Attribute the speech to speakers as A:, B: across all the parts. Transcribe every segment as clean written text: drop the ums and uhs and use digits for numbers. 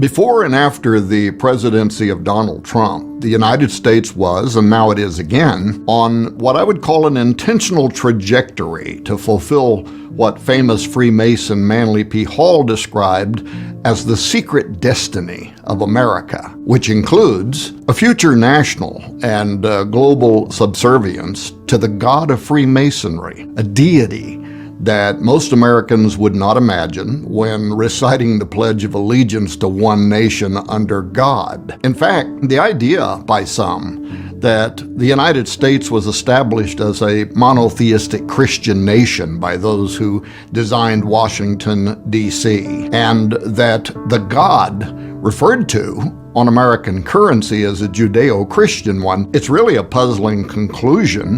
A: Before and after the presidency of Donald Trump, the United States was, and now it is again, on what I would call an intentional trajectory to fulfill what famous Freemason Manly P. Hall described as the secret destiny of America, which includes a future national and global subservience to the God of Freemasonry, a deity that most Americans would not imagine when reciting the Pledge of Allegiance to one nation under God. In fact, the idea by some that the United States was established as a monotheistic Christian nation by those who designed Washington, D.C., and that the God referred to on American currency as a Judeo-Christian one, it's really a puzzling conclusion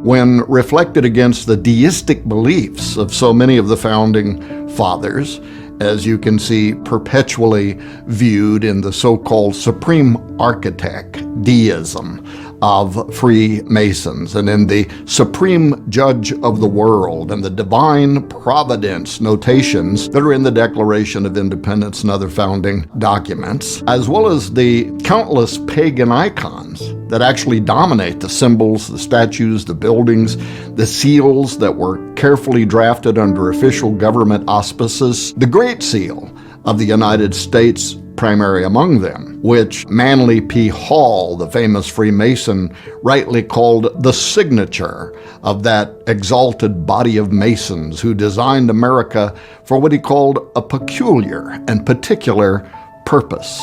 A: when reflected against the deistic beliefs of so many of the founding fathers, as you can see perpetually viewed in the so-called supreme architect deism of Freemasons, and in the supreme judge of the world and the divine providence notations that are in the Declaration of Independence and other founding documents, as well as the countless pagan icons that actually dominate the symbols, the statues, the buildings, the seals that were carefully drafted under official government auspices. The Great Seal of the United States primary among them, which Manly P. Hall, the famous Freemason, rightly called the signature of that exalted body of Masons who designed America for what he called a peculiar and particular purpose.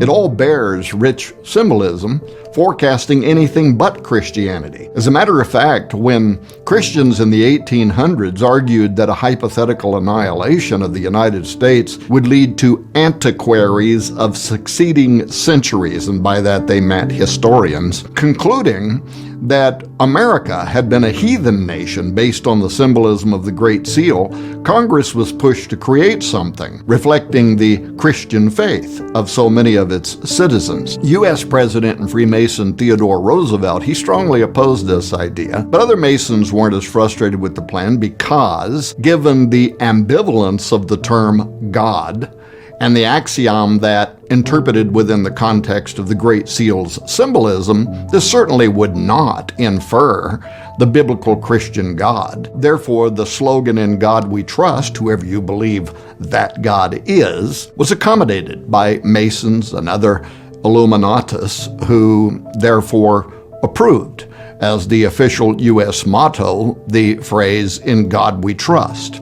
A: It all bears rich symbolism, forecasting anything but Christianity. As a matter of fact, when Christians in the 1800s argued that a hypothetical annihilation of the United States would lead to antiquaries of succeeding centuries, and by that they meant historians, concluding that America had been a heathen nation based on the symbolism of the Great Seal, Congress was pushed to create something reflecting the Christian faith of so many of its citizens. U.S. President and Freemason Theodore Roosevelt, he strongly opposed this idea, but other Masons weren't as frustrated with the plan because, given the ambivalence of the term God, and the axiom that, interpreted within the context of the Great Seal's symbolism, this certainly would not infer the biblical Christian God. Therefore, the slogan "In God We Trust," whoever you believe that God is, was accommodated by Masons and other Illuminatus, who therefore approved as the official U.S. motto the phrase "In God We Trust."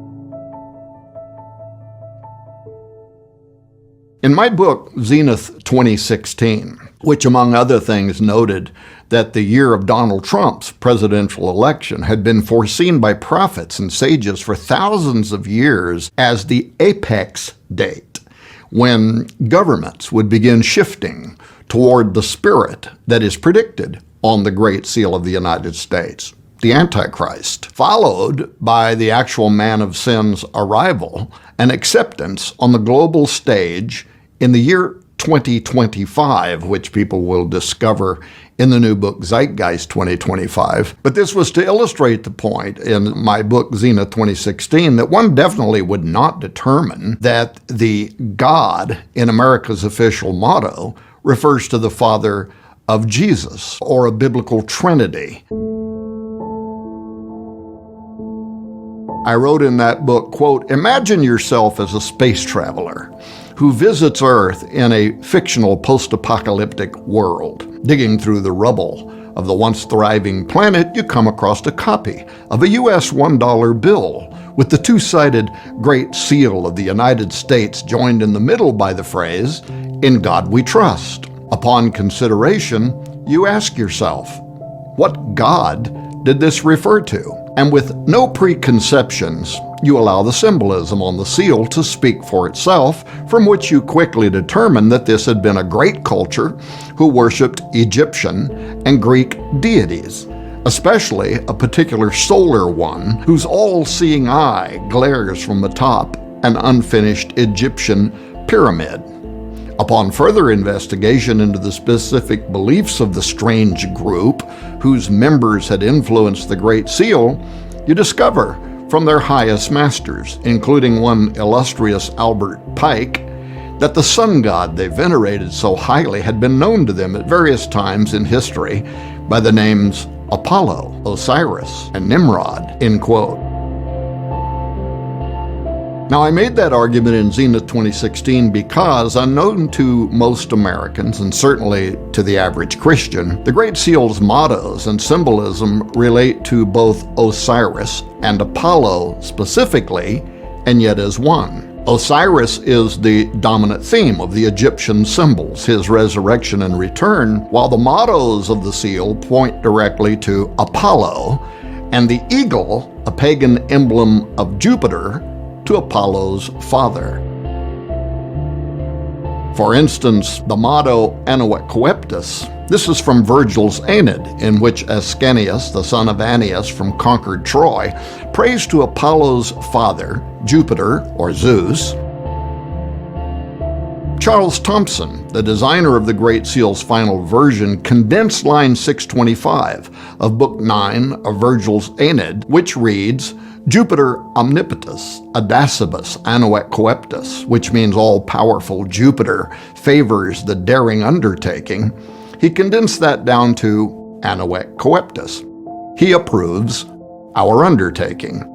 A: In my book, Zenith 2016, which among other things noted that the year of Donald Trump's presidential election had been foreseen by prophets and sages for thousands of years as the apex date, when governments would begin shifting toward the spirit that is predicted on the Great Seal of the United States, the Antichrist, followed by the actual man of sin's arrival and acceptance on the global stage in the year 2025, which people will discover in the new book Zeitgeist 2025. But this was to illustrate the point in my book Zenith 2016 that one definitely would not determine that the God in America's official motto refers to the Father of Jesus or a biblical Trinity. I wrote in that book, quote, "Imagine yourself as a space traveler who visits Earth in a fictional post-apocalyptic world. Digging through the rubble of the once thriving planet, you come across a copy of a U.S. $1 bill with the two-sided Great Seal of the United States joined in the middle by the phrase, 'In God We Trust.' Upon consideration, you ask yourself, what God did this refer to? And with no preconceptions, you allow the symbolism on the seal to speak for itself, from which you quickly determine that this had been a great culture who worshipped Egyptian and Greek deities, especially a particular solar one whose all-seeing eye glares from atop an unfinished Egyptian pyramid. Upon further investigation into the specific beliefs of the strange group whose members had influenced the Great Seal, you discover from their highest masters, including one illustrious Albert Pike, that the sun god they venerated so highly had been known to them at various times in history by the names Apollo, Osiris, and Nimrod, end quote. Now, I made that argument in Zenith 2016 because, unknown to most Americans, and certainly to the average Christian, the Great Seal's mottos and symbolism relate to both Osiris and Apollo specifically, and yet as one. Osiris is the dominant theme of the Egyptian symbols, his resurrection and return, while the mottos of the seal point directly to Apollo, and the eagle, a pagan emblem of Jupiter, to Apollo's father. For instance, the motto Annuet Coeptus, this is from Virgil's Aeneid, in which Ascanius, the son of Annius from conquered Troy, prays to Apollo's father, Jupiter or Zeus. Charles Thompson, the designer of the Great Seal's final version, condensed line 625 of Book 9 of Virgil's Aeneid, which reads, Jupiter omnipotus, Audacibus annuet coeptus, which means all-powerful Jupiter favors the daring undertaking. He condensed that down to annuet coeptus. He approves our undertaking.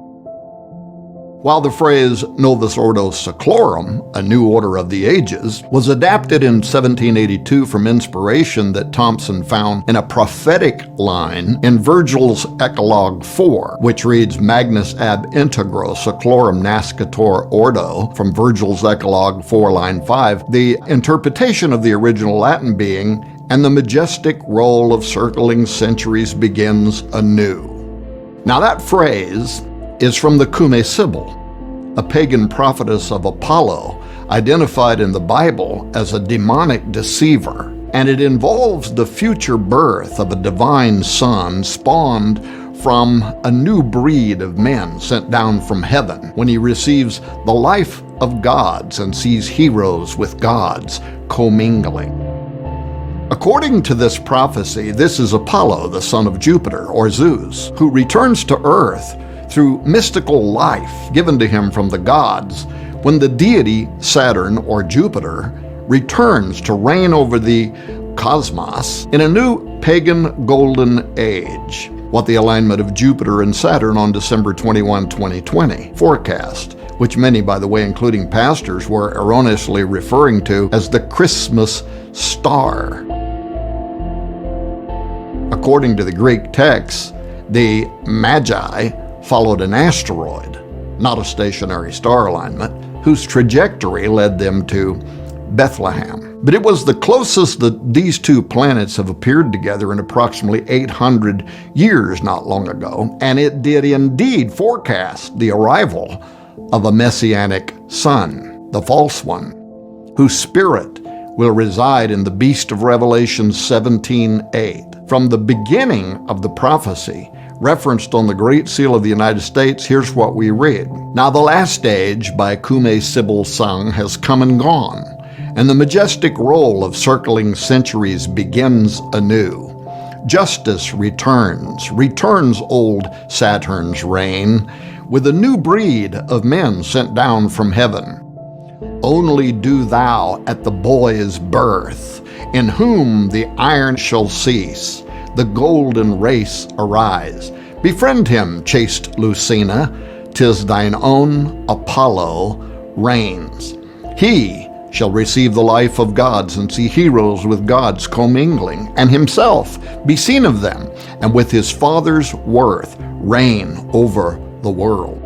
A: While the phrase Novus Ordo Seclorum, a new order of the ages, was adapted in 1782 from inspiration that Thompson found in a prophetic line in Virgil's Eclogue 4, which reads Magnus ab integro seclorum nascitur ordo, from Virgil's Eclogue 4, line 5, the interpretation of the original Latin being, and the majestic roll of circling centuries begins anew. Now that phrase is from the Cumae Sibyl, a pagan prophetess of Apollo, identified in the Bible as a demonic deceiver, and it involves the future birth of a divine son spawned from a new breed of men sent down from heaven when he receives the life of gods and sees heroes with gods commingling. According to this prophecy, this is Apollo, the son of Jupiter, or Zeus, who returns to Earth through mystical life given to him from the gods when the deity Saturn or Jupiter returns to reign over the cosmos in a new pagan golden age, what the alignment of Jupiter and Saturn on December 21, 2020 forecast, which many, by the way, including pastors, were erroneously referring to as the Christmas star. According to the Greek texts, the Magi followed an asteroid, not a stationary star alignment, whose trajectory led them to Bethlehem. But it was the closest that these two planets have appeared together in approximately 800 years not long ago, and it did indeed forecast the arrival of a messianic son, the false one, whose spirit will reside in the beast of Revelation 17:8. From the beginning of the prophecy, referenced on the Great Seal of the United States, here's what we read. Now the last age by Cumae Sibyl sung has come and gone, and the majestic roll of circling centuries begins anew. Justice returns old Saturn's reign, with a new breed of men sent down from heaven. Only do thou at the boy's birth, in whom the iron shall cease, the golden race arise. Befriend him, chaste Lucina, 'tis thine own Apollo reigns. He shall receive the life of gods and see heroes with gods commingling, and himself be seen of them, and with his father's worth reign over the world.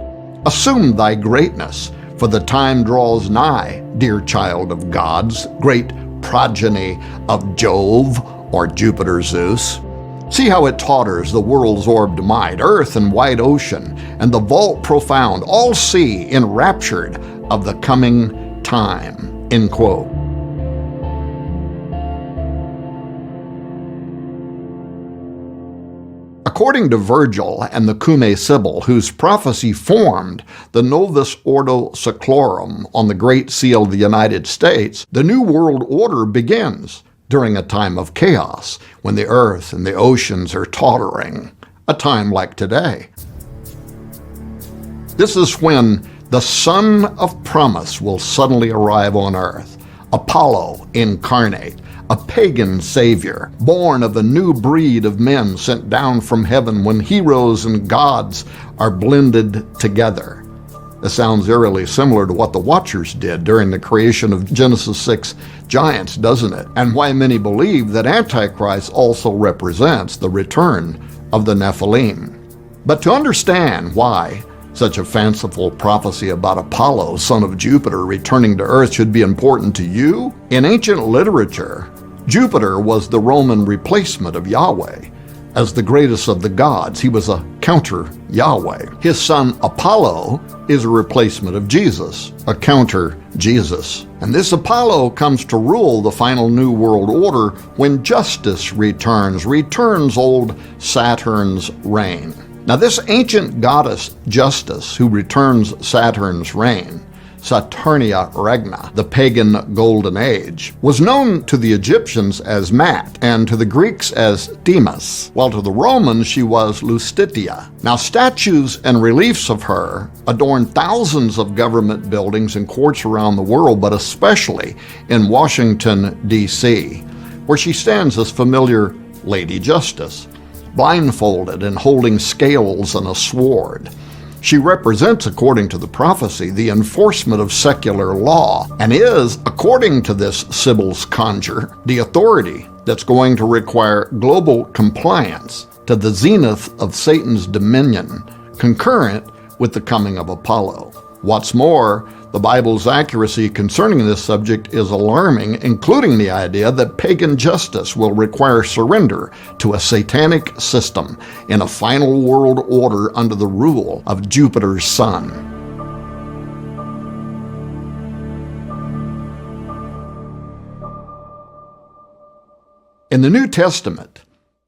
A: Assume thy greatness, for the time draws nigh, dear child of gods, great progeny of Jove or Jupiter Zeus. See how it totters, the world's orbed might, earth and wide ocean, and the vault profound, all see enraptured of the coming time. End quote. According to Virgil and the Cumae Sibyl, whose prophecy formed the Novus Ordo Seclorum on the Great Seal of the United States, the New World Order begins during a time of chaos, when the earth and the oceans are tottering, a time like today. This is when the Son of Promise will suddenly arrive on earth. Apollo incarnate, a pagan savior, born of a new breed of men sent down from heaven when heroes and gods are blended together. This sounds eerily similar to what the Watchers did during the creation of Genesis 6 giants, doesn't it? And why many believe that Antichrist also represents the return of the Nephilim. But to understand why such a fanciful prophecy about Apollo, son of Jupiter, returning to Earth should be important to you, in ancient literature, Jupiter was the Roman replacement of Yahweh. As the greatest of the gods, he was a counter-Yahweh. His son Apollo is a replacement of Jesus, a counter-Jesus. And this Apollo comes to rule the final New World Order when justice returns old Saturn's reign. Now this ancient goddess Justice, who returns Saturn's reign, Saturnia Regna, the pagan Golden Age, was known to the Egyptians as Mat and to the Greeks as Demas, while to the Romans she was Lustitia. Now statues and reliefs of her adorn thousands of government buildings and courts around the world, but especially in Washington, D.C., where she stands as familiar Lady Justice, blindfolded and holding scales and a sword. She represents, according to the prophecy, the enforcement of secular law and is, according to this Sibyl's conjure, the authority that's going to require global compliance to the zenith of Satan's dominion, concurrent with the coming of Apollo. What's more, the Bible's accuracy concerning this subject is alarming, including the idea that pagan justice will require surrender to a satanic system in a final world order under the rule of Jupiter's son. In the New Testament,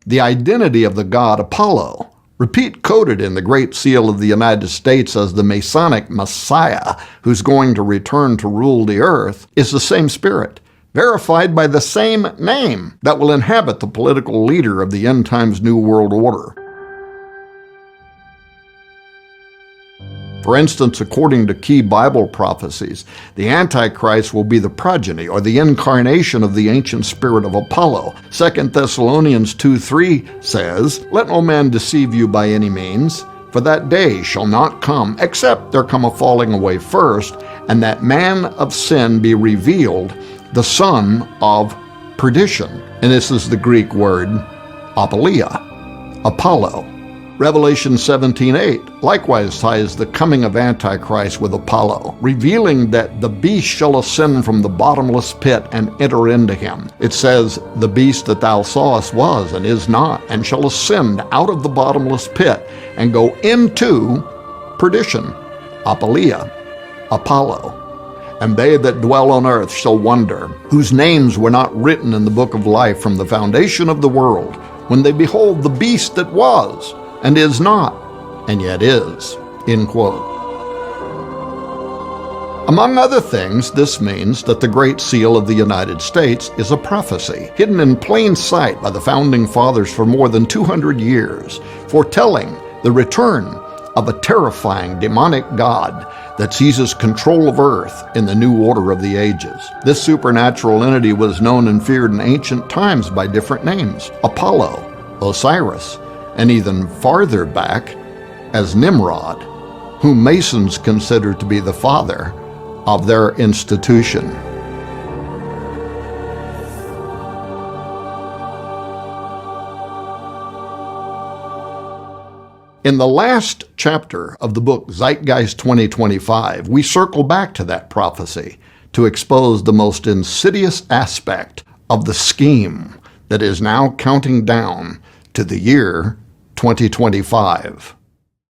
A: the identity of the god Apollo, coded in the Great Seal of the United States as the Masonic Messiah who's going to return to rule the earth, is the same spirit, verified by the same name that will inhabit the political leader of the end times New World Order. For instance, according to key Bible prophecies, the Antichrist will be the progeny or the incarnation of the ancient spirit of Apollo. 2 Thessalonians 2:3 says, "Let no man deceive you by any means, for that day shall not come, except there come a falling away first, and that man of sin be revealed, the son of perdition." And this is the Greek word apoleia, Apollo. Revelation 17:8 likewise ties the coming of Antichrist with Apollo, revealing that the beast shall ascend from the bottomless pit and enter into him. It says, "The beast that thou sawest was and is not, and shall ascend out of the bottomless pit and go into perdition," apoleia, Apollo. "And they that dwell on earth shall wonder, whose names were not written in the book of life from the foundation of the world, when they behold the beast that was, and is not, and yet is." End quote. Among other things, this means that the Great Seal of the United States is a prophecy, hidden in plain sight by the Founding Fathers for more than 200 years, foretelling the return of a terrifying demonic god that seizes control of Earth in the new order of the ages. This supernatural entity was known and feared in ancient times by different names: Apollo, Osiris, and even farther back as Nimrod, whom Masons consider to be the father of their institution. In the last chapter of the book Zeitgeist 2025, we circle back to that prophecy to expose the most insidious aspect of the scheme that is now counting down to the year 2025.